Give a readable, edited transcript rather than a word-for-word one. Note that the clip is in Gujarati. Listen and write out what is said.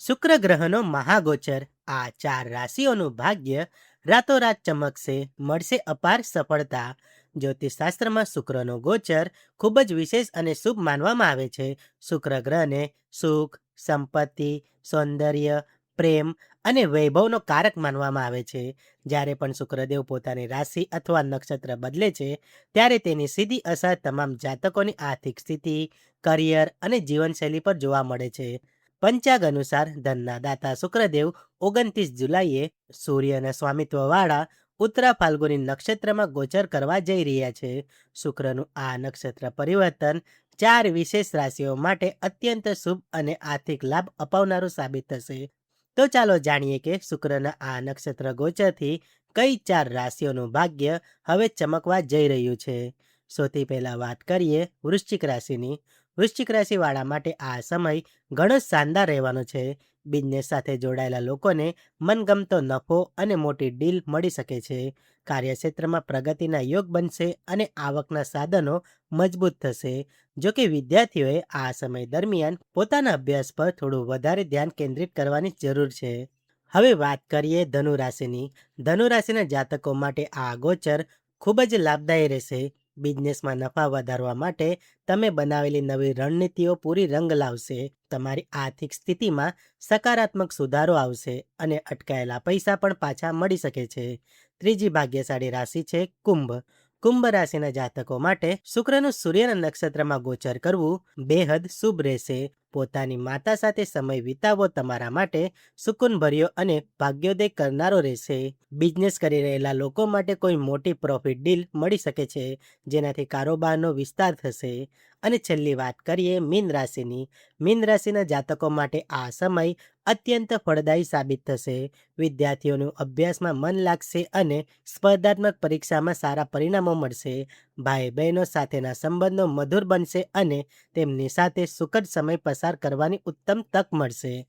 શુક્ર ગ્રહનો મહાગોચર આ ચાર રાશિઓનું ભાગ્ય રાતોરાત ચમકશે, મળશે અપાર સફળતા. જ્યોતિષશાસ્ત્રમાં શુક્રનો ગોચર ખૂબ જ વિશેષ અને શુભ માનવામાં આવે છે. શુક્ર ગ્રહને સુખ, સંપત્તિ, સૌંદર્ય, પ્રેમ અને વૈભવનો કારક માનવામાં આવે છે. જ્યારે પણ શુક્રદેવ પોતાની રાશિ અથવા નક્ષત્ર બદલે છે, ત્યારે તેની સીધી અસર તમામ જાતકોની આર્થિક સ્થિતિ, કરિયર અને જીવનશૈલી પર જોવા મળે છે. પંચાગ અનુસાર ધનના દાતા શુક્રદેવ 29 જુલાઈએ સૂર્યના સ્વામિત્વવાળા ઉત્તરા ફાલ્ગુની નક્ષત્રમાં ગોચર કરવા જઈ રહ્યા છે. શુક્રનું આ નક્ષત્ર પરિવર્તન ચાર વિશેષ રાશિઓ માટે અત્યંત શુભ અને આર્થિક લાભ અપાવનારું સાબિત થશે. તો ચાલો જાણીએ કે શુક્રના આ નક્ષત્ર ગોચરથી કઈ ચાર રાશિઓનું ભાગ્ય હવે ચમકવા જઈ રહ્યું છે. સૌથી પહેલા વાત કરીએ વૃશ્ચિક રાશિની. વૃશ્ચિક રાશિવાળા માટે આ સમય ઘણો શાનદાર રહેવાનો છે. બિઝનેસ સાથે જોડાયેલા લોકોને મનગમતો નફો અને મોટી ડીલ મળી શકે છે. કાર્યક્ષેત્રમાં પ્રગતિના યોગ બનશે અને આવકના સાધનો મજબૂત થશે. જો કે વિદ્યાર્થીઓએ આ સમય દરમિયાન પોતાના અભ્યાસ પર થોડું વધારે ધ્યાન કેન્દ્રિત કરવાની જરૂર છે. હવે વાત કરીએ ધનુ રાશિની. ધનુ રાશિના જાતકો માટે આ ગોચર ખૂબ જ લાભદાયી રહેશે. બિઝનેસમાં નફા વધારવા માટે તમે બનાવેલી નવી રણનીતિઓ પૂરી રંગ લાવશે. તમારી આર્થિક સ્થિતિમાં સકારાત્મક સુધારો આવશે અને અટકાયેલા પૈસા પણ પાછા મળી શકે છે. ત્રીજી ભાગ્યશાળી રાશિ છે કુંભ. કુંભ રાશિના જાતકો માટે શુક્રનું સૂર્યના નક્ષત્રમાં ગોચર કરવું બેહદ શુભ રહેશે. પોતાની માતા સાથે સમય વિતાવવો તમારા માટે સુકૂનભર્યો અને ભાગ્યોદય કરનારો રહેશે. બિઝનેસ કરી રહેલા લોકો માટે કોઈ મોટી પ્રોફિટ ડીલ મળી શકે છે, જેનાથી કારોબારનો વિસ્તાર થશે. અને છેલ્લી વાત કરીએ મીન રાશિની. મીન રાશિના જાતકો માટે આ સમય અત્યંત ફળદાયી સાબિત થશે. વિદ્યાર્થીઓનું અભ્યાસમાં મન લાગશે અને સ્પર્ધાત્મક પરીક્ષામાં સારા પરિણામો મળશે. ભાઈ બહેનો સાથેના સંબંધો મધુર બનશે અને તેમની સાથે સુખદ સમય પસાર કરવાની ઉત્તમ તક મળશે.